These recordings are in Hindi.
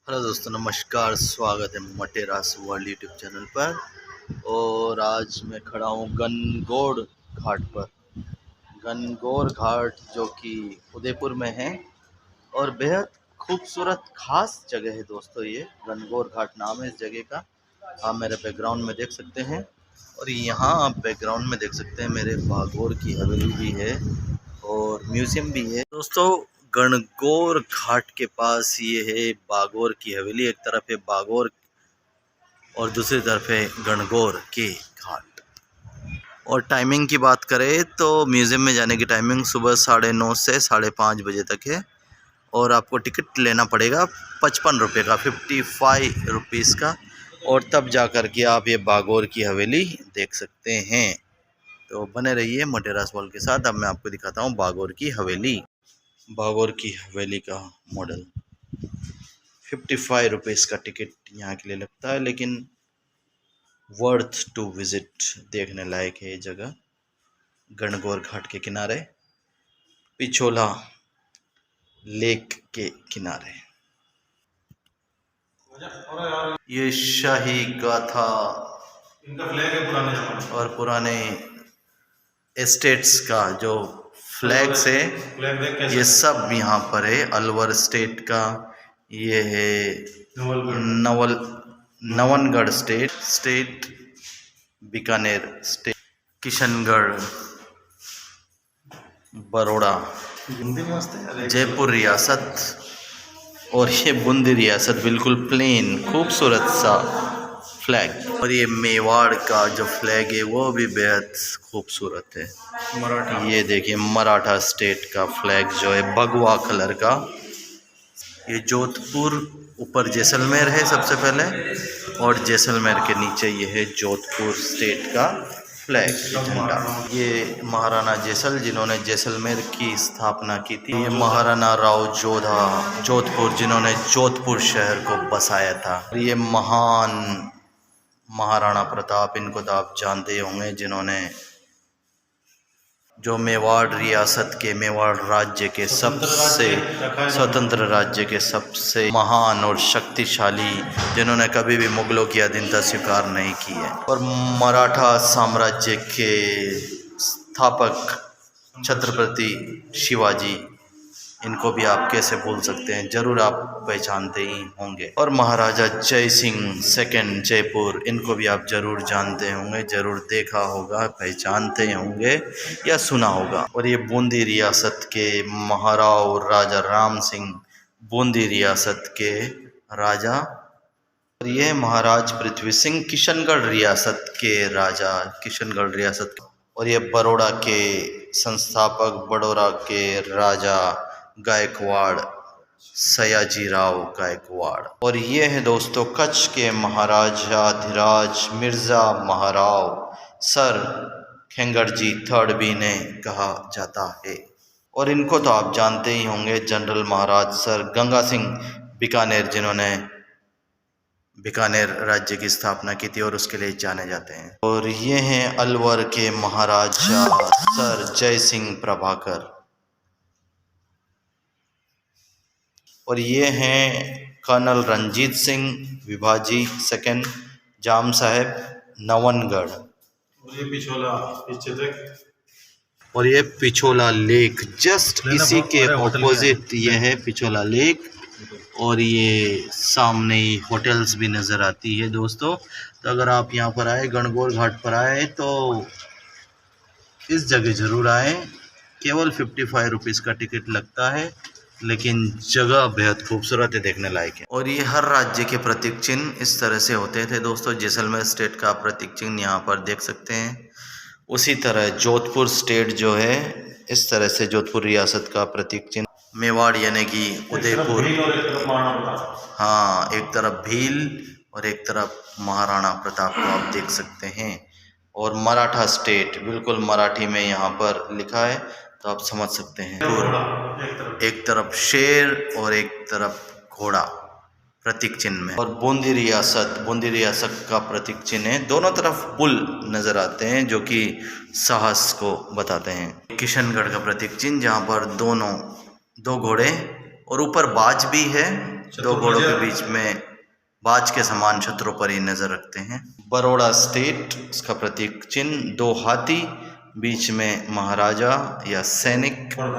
हेलो दोस्तों, नमस्कार। स्वागत है मटेरास वर्ल्ड यूट्यूब चैनल पर। और आज मैं खड़ा हूँ गणगौर घाट पर। गणगौर घाट जो कि उदयपुर में है और बेहद खूबसूरत खास जगह है दोस्तों। ये गणगौर घाट नाम है इस जगह का। आप मेरे बैकग्राउंड में देख सकते हैं और यहाँ आप बैकग्राउंड में देख सकते हैं मेरे बागोर की हवेली भी है और म्यूज़ियम भी है दोस्तों। गणगौर घाट के पास ये है बागोर की हवेली। एक तरफ है बागोर और दूसरी तरफ है गणगौर के घाट। और टाइमिंग की बात करें तो म्यूज़ियम में जाने की टाइमिंग सुबह 9:30 से 5:30 बजे तक है और आपको टिकट लेना पड़ेगा 55 रुपये का, 55 रुपीज़ का। और तब जा कर के आप ये बागोर की हवेली देख सकते हैं। तो बने रहिए मटेरास वर्ल्ड के साथ। अब मैं आपको दिखाता हूँ बागोर की हवेली। बागोर की हवेली का मॉडल 55 रुपीज़ का टिकट यहाँ के लिए लगता है, लेकिन वर्थ टू विज़िट, देखने लायक है ये जगह। गणगौर घाट के किनारे, पिछोला लेक के किनारे। ये शाही गाथा इनका फ्लैग है पुराने ज़माने और पुराने एस्टेट्स का जो फ्लैग्स है ये सब यहाँ पर है। अलवर स्टेट का ये है, नवनगढ़ स्टेट, बीकानेर स्टेट, किशनगढ़, बड़ौदा, जयपुर रियासत और ये बूंदी रियासत। बिल्कुल प्लेन खूबसूरत सा फ्लैग। और ये मेवाड़ का जो फ्लैग है वो भी बेहद खूबसूरत है। ये देखिए मराठा स्टेट का फ्लैग जो है भगवा कलर का। ये जोधपुर ऊपर जैसलमेर है सबसे पहले और जैसलमेर के नीचे ये है जोधपुर स्टेट का फ्लैग, झंडा। ये महाराणा जैसल जिन्होंने जैसलमेर की स्थापना की थी। ये महाराणा राव जोधपुर जिन्होंने जोधपुर शहर को बसाया था। ये महान महाराणा प्रताप, इनको तो आप जानते होंगे, जिन्होंने जो मेवाड़ रियासत के, मेवाड़ राज्य के सबसे स्वतंत्र राज्य के सबसे महान और शक्तिशाली, जिन्होंने कभी भी मुगलों की अधीनता स्वीकार नहीं की है। और मराठा साम्राज्य के स्थापक छत्रपति शिवाजी, इनको भी आप कैसे भूल सकते हैं, ज़रूर आप पहचानते ही होंगे। और महाराजा जय सिंह सेकंड जयपुर, इनको भी आप ज़रूर जानते होंगे, ज़रूर देखा होगा, पहचानते होंगे या सुना होगा। और ये बूंदी रियासत के महाराव राजा राम सिंह, बूंदी रियासत के राजा। और ये महाराज पृथ्वी सिंह, किशनगढ़ रियासत के राजा, किशनगढ़ रियासत। और ये बड़ौदा के संस्थापक, बड़ौदा के राजा गायकवाड़, सयाजीराव गायकवाड़। और ये है दोस्तों कच्छ के महाराजाधिराज मिर्ज़ा महाराव सर खेंगड़जी थर्ड भी इन्हें कहा जाता है। और इनको तो आप जानते ही होंगे, जनरल महाराज सर गंगा सिंह बीकानेर, जिन्होंने बीकानेर राज्य की स्थापना की थी और उसके लिए जाने जाते हैं। और ये हैं अलवर के महाराजा सर जय सिंह प्रभाकर। और ये हैं कर्नल रंजीत सिंह विभाजी सेकंड, जाम साहेब, नवनगढ़। और ये पिछोला पीछे तक। और ये पिछोला लेक जस्ट इसी के ऑपोजिट ये है पिछोला लेक। और ये सामने ही होटल्स भी नज़र आती है दोस्तों। तो अगर आप यहाँ पर आए, गणगौर घाट पर आए, तो इस जगह ज़रूर आए। केवल 55 रुपीज़ का टिकट लगता है, लेकिन जगह बेहद खूबसूरत है, देखने लायक है। और ये हर राज्य के प्रतीक चिन्ह इस तरह से होते थे दोस्तों। जैसलमेर स्टेट का प्रतीक चिन्ह यहाँ पर देख सकते हैं। उसी तरह जोधपुर स्टेट जो है, इस तरह से जोधपुर रियासत का प्रतीक चिन्ह। मेवाड़ यानी कि उदयपुर, हाँ, एक तरफ भील और एक तरफ महाराणा प्रताप को आप देख सकते हैं। और मराठा स्टेट बिल्कुल मराठी में यहाँ पर लिखा है, तो आप समझ सकते हैं। एक तरफ शेर और एक तरफ घोड़ा प्रतीक चिन्ह में। और बूंदी रियासत का प्रतीक चिन्ह है। दोनों तरफ पुल नज़र आते हैं जो कि साहस को बताते हैं। किशनगढ़ का प्रतीक चिन्ह, जहाँ पर दो घोड़े और ऊपर बाज भी है दो घोड़ों के बीच में बाज के समान छत्रों पर ही नजर रखते हैं। बड़ौदा स्टेट, इसका प्रतीक चिन्ह, दो हाथी, बीच में महाराजा या सैनिक और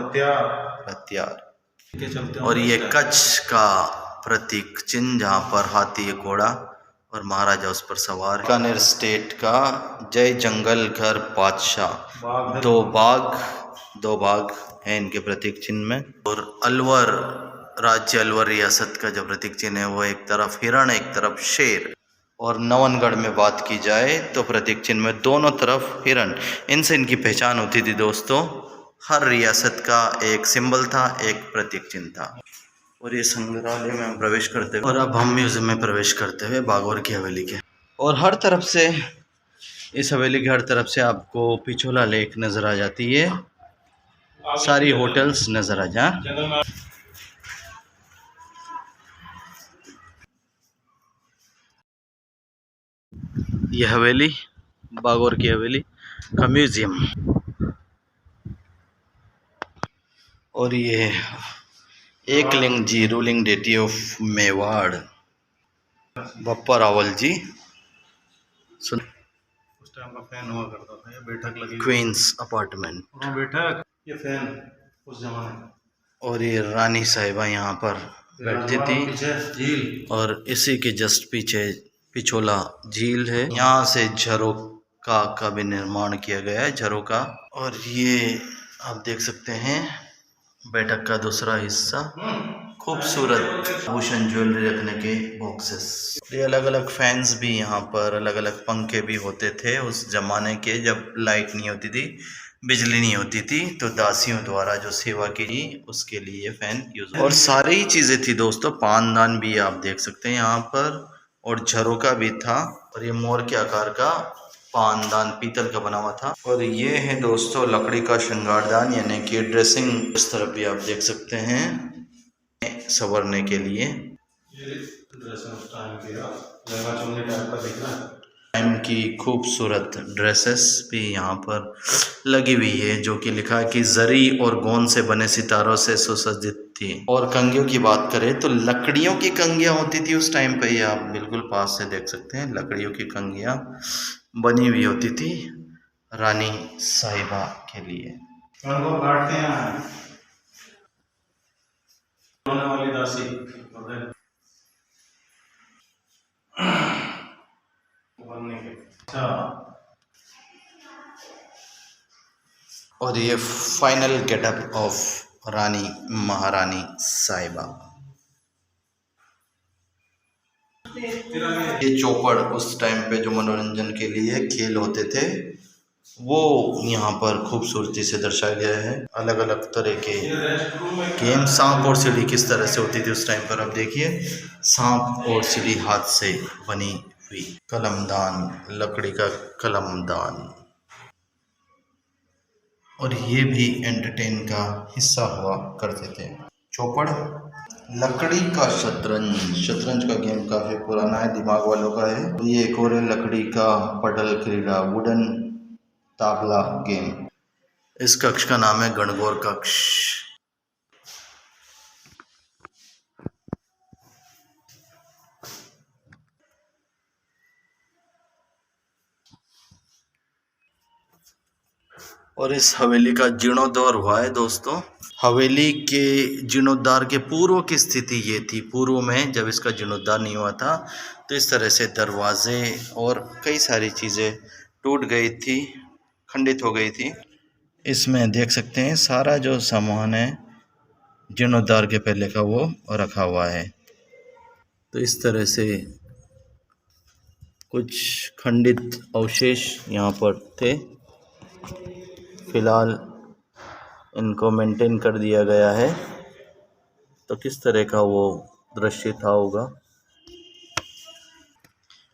हथियार। और ये कच्छ का प्रतीक चिन्ह, जहाँ पर हाथी, एक घोड़ा और महाराजा उस पर सवार। बीकानेर स्टेट का जय जंगल घर बादशाह, दो बाघ हैं इनके प्रतीक चिन्ह में। और अलवर राज्य, अलवर रियासत का जो प्रतीक चिन्ह है वो एक तरफ हिरण, एक तरफ शेर। और नवनगढ़ में बात की जाए तो प्रतीक चिन्ह में दोनों तरफ हिरण। इनसे इनकी पहचान होती थी दोस्तों। हर रियासत का एक सिंबल था, एक प्रतीक चिन्ह था। और ये संग्रहालय में हम प्रवेश करते हुए, और अब हम म्यूजियम में प्रवेश करते हुए बागौर की हवेली के। और हर तरफ से, इस हवेली की हर तरफ से आपको पिछोला लेक नज़र आ जाती है, सारी होटल्स नज़र आ जा। ये हवेली, बागौर की हवेली का म्यूजियम। और ये Eklinga ji, ruling deity of Mewar, Bappa Rawal ji. सुन, उस टाइम का फैन हुआ करता था, ये बैठक लगी क्वींस अपार्टमेंट, बैठक, ये फैन उस जमाने। और ये रानी साहिबा यहाँ पर बैठती थी। झील, और इसी के जस्ट पीछे पिछोला झील है। यहाँ से झरोका का भी निर्माण किया गया है, झरोका। और ये आप देख सकते हैं बैठक का दूसरा हिस्सा, खूबसूरत भूषण ज्वेलरी रखने के बॉक्सेस। ये अलग अलग फैंस भी यहाँ पर, अलग अलग पंखे भी होते थे उस जमाने के, जब लाइट नहीं होती थी, बिजली नहीं होती थी, तो दासियों द्वारा जो सेवा की उसके लिए ये फैन यूज। और सारी चीजें थी दोस्तों, पानदान भी आप देख सकते हैं यहाँ पर, और झरोका भी था। और ये मोर के आकार का पानदान पीतल का बना हुआ था। और ये है दोस्तों लकड़ी का श्रृंगारदान, यानी कि ड्रेसिंग। इस तरफ भी आप देख सकते हैं संवरने के लिए। टाइम की खूबसूरत ड्रेसेस भी यहाँ पर लगी हुई है, जो कि लिखा है कि जरी और गोंद से बने सितारों से सुसज्जित थी। और कंघियों की बात करें तो लकड़ियों की कंघियाँ होती थी उस टाइम पे, ये आप बिल्कुल पास से देख सकते हैं, लकड़ियों की कंघियाँ बनी हुई होती थी रानी साहिबा के लिए। वाली दासी और ये फाइनल गेटअप ऑफ रानी महारानी साहिबा। ये चौपड़ उस टाइम पे जो मनोरंजन के लिए खेल होते थे वो यहाँ पर खूबसूरती से दर्शाया गया है। अलग अलग तरह के गेम, सांप और सीढ़ी किस तरह से होती थी उस टाइम पर, अब देखिए सांप और सीढ़ी हाथ से बनी हुई। कलमदान, लकड़ी का कलमदान। और ये भी एंटरटेन का हिस्सा हुआ करते थे। चौपड़, लकड़ी का शतरंज। शतरंज का गेम काफी पुराना है, दिमाग वालों का है। ये एक और है लकड़ी का पटल क्रीड़ा, वुडन ताबला गेम। इस कक्ष का नाम है गणगौर कक्ष। और इस हवेली का जीर्णोद्धार हुआ है दोस्तों। हवेली के जीर्णोद्धार के पूर्व की स्थिति ये थी। पूर्व में जब इसका जीर्णोद्धार नहीं हुआ था तो इस तरह से दरवाजे और कई सारी चीज़ें टूट गई थी, खंडित हो गई थी। इसमें देख सकते हैं सारा जो सामान है जीर्णोद्धार के पहले का वो रखा हुआ है। तो इस तरह से कुछ खंडित अवशेष यहाँ पर थे। फिलहाल इनको मेंटेन कर दिया गया है। तो किस तरह का वो दृश्य था होगा।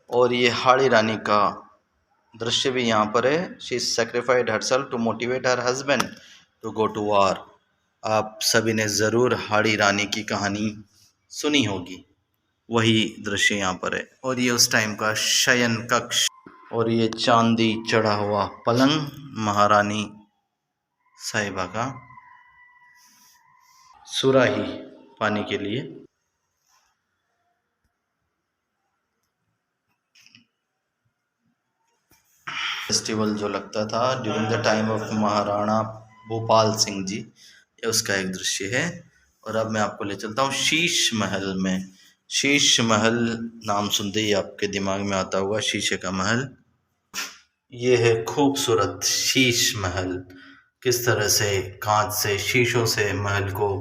और ये हाड़ी रानी का दृश्य भी यहाँ पर है। She sacrificed herself to motivate her husband to go to war. आप सभी ने ज़रूर हाड़ी रानी की कहानी सुनी होगी, वही दृश्य यहाँ पर है। और ये उस टाइम का शयन कक्ष। और ये चांदी चढ़ा हुआ पलंग महारानी साहिबा का, सुराही पानी के लिए। फेस्टिवल जो लगता था during the time of Maharana Bhopal Singh ji, ये उसका एक दृश्य है। और अब मैं आपको ले चलता हूँ शीश महल में। शीश महल नाम सुनते ही आपके दिमाग में आता होगा शीशे का महल। ये है खूबसूरत शीश महल। किस तरह से कांच से शीशों से महल को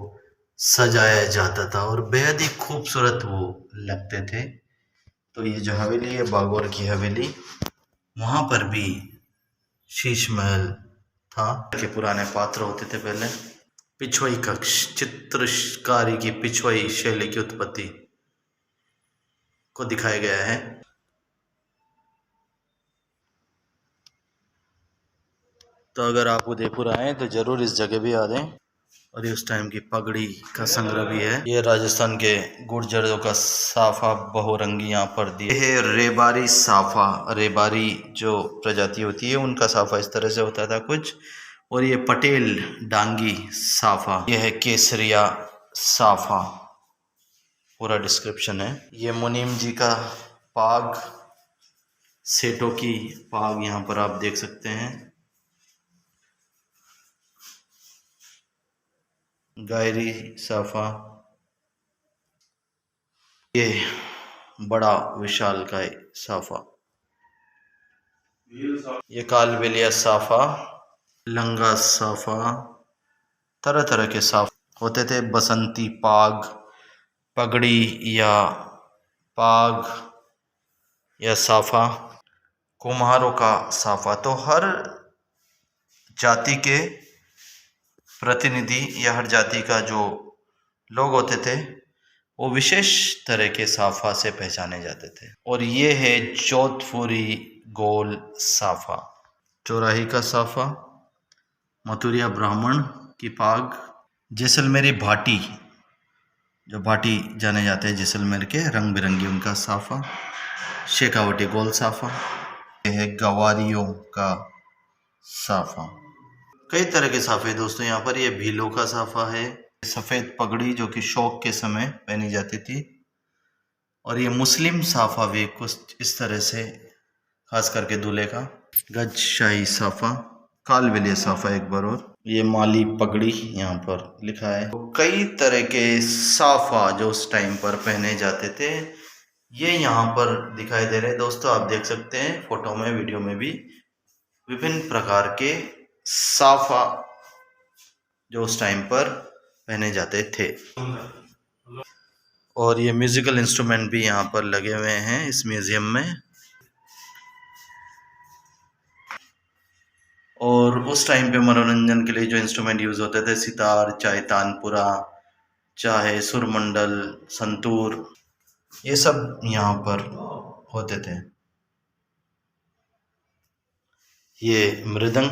सजाया जाता था और बेहद ही खूबसूरत वो लगते थे। तो ये जो हवेली है बागौर की हवेली, वहाँ पर भी शीश महल था के पुराने पात्र होते थे पहले। पिछवाई कक्ष, चित्रकारी की पिछवाई शैली की उत्पत्ति को दिखाया गया है। तो अगर आप उदयपुर आए तो जरूर इस जगह भी आ जाएं। और ये उस टाइम की पगड़ी का संग्रह भी है। ये राजस्थान के गुर्जरों का साफा बहुरंगी यहाँ पर दिए है। रेबारी साफा, रेबारी जो प्रजाति होती है उनका साफा इस तरह से होता था कुछ। और ये पटेल डांगी साफा, ये है केसरिया साफा, पूरा डिस्क्रिप्शन है। ये मुनीम जी का पाग, सेठों की पाग यहाँ पर आप देख सकते हैं। गायरी साफा, ये बड़ा विशालकाय साफा, ये कालबेलिया साफा, लंगा साफा, तरह तरह के साफ होते थे। बसंती पाग, पगड़ी या पाग या साफा, कुम्हारों का साफा। तो हर जाति के प्रतिनिधि या हर जाति का जो लोग होते थे वो विशेष तरह के साफा से पहचाने जाते थे। और ये है जोधपुरी गोल साफा, चौराही का साफा, मथुरिया ब्राह्मण की पाग, जैसलमेरी भाटी, जो भाटी जाने जाते हैं जैसलमेर के, रंग बिरंगी उनका साफा, शेखावटी गोल साफा, यह है गवारियों का साफा। कई तरह के साफे दोस्तों यहाँ पर। ये भीलों का साफा है, सफ़ेद पगड़ी जो कि शौक के समय पहनी जाती थी। और ये मुस्लिम साफा भी कुछ इस तरह से, खास करके दूल्हे का। गजशाही साफा, कालबेलिया साफा एक बार और, ये माली पगड़ी यहाँ पर लिखा है। तो कई तरह के साफा जो उस टाइम पर पहने जाते थे ये यहाँ पर दिखाई दे रहे हैं दोस्तों। आप देख सकते हैं फोटो में, वीडियो में भी विभिन्न प्रकार के साफा जो उस टाइम पर पहने जाते थे। और ये म्यूजिकल इंस्ट्रूमेंट भी यहाँ पर लगे हुए हैं इस म्यूजियम में। और उस टाइम पे मनोरंजन के लिए जो इंस्ट्रूमेंट यूज होते थे, सितार, चाहे तानपुरा, चाहे सुरमंडल, संतूर, ये सब यहाँ पर होते थे। ये मृदंग,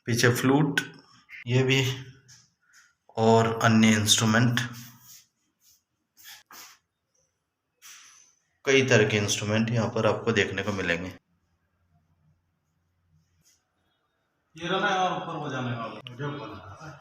पीछे फ्लूट, ये भी, और अन्य इंस्ट्रूमेंट, कई तरह के इंस्ट्रूमेंट यहाँ पर आपको देखने को मिलेंगे। ये रहा है और ऊपर बजाने वाला जो बना है।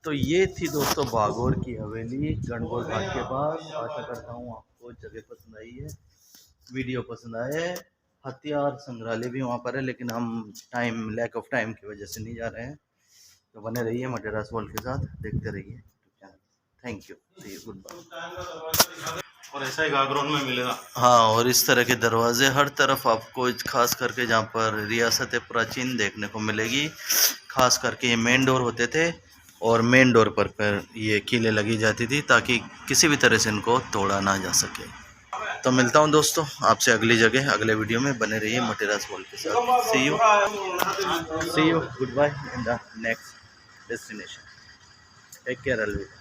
तो ये थी दोस्तों बागौर की हवेली, गणगौर घाट के पास। आशा करता हूँ आपको जगह पसंद आई है, वीडियो पसंद आए। हथियार संग्रहालय भी वहाँ पर है, लेकिन हम लैक ऑफ टाइम की वजह से नहीं जा रहे हैं। तो बने रहिए मटेरास वर्ल्ड के साथ, देखते रहिए। Thank you, see you, goodbye. और ऐसा ही बैकग्राउंड में मिलेगा। हाँ, और इस तरह के दरवाजे हर तरफ आपको, खास करके जहाँ पर रियासत प्राचीन देखने को मिलेगी। खास करके ये मेन डोर होते थे और मेन डोर पर ये कीलें लगी जाती थी ताकि किसी भी तरह से इनको तोड़ा ना जा सके। तो मिलता हूँ दोस्तों आपसे अगली जगह, अगले वीडियो में। बने रहिए मटेरास वर्ल्ड के साथ। See you, goodbye in the next destination. Take care, अलविदा।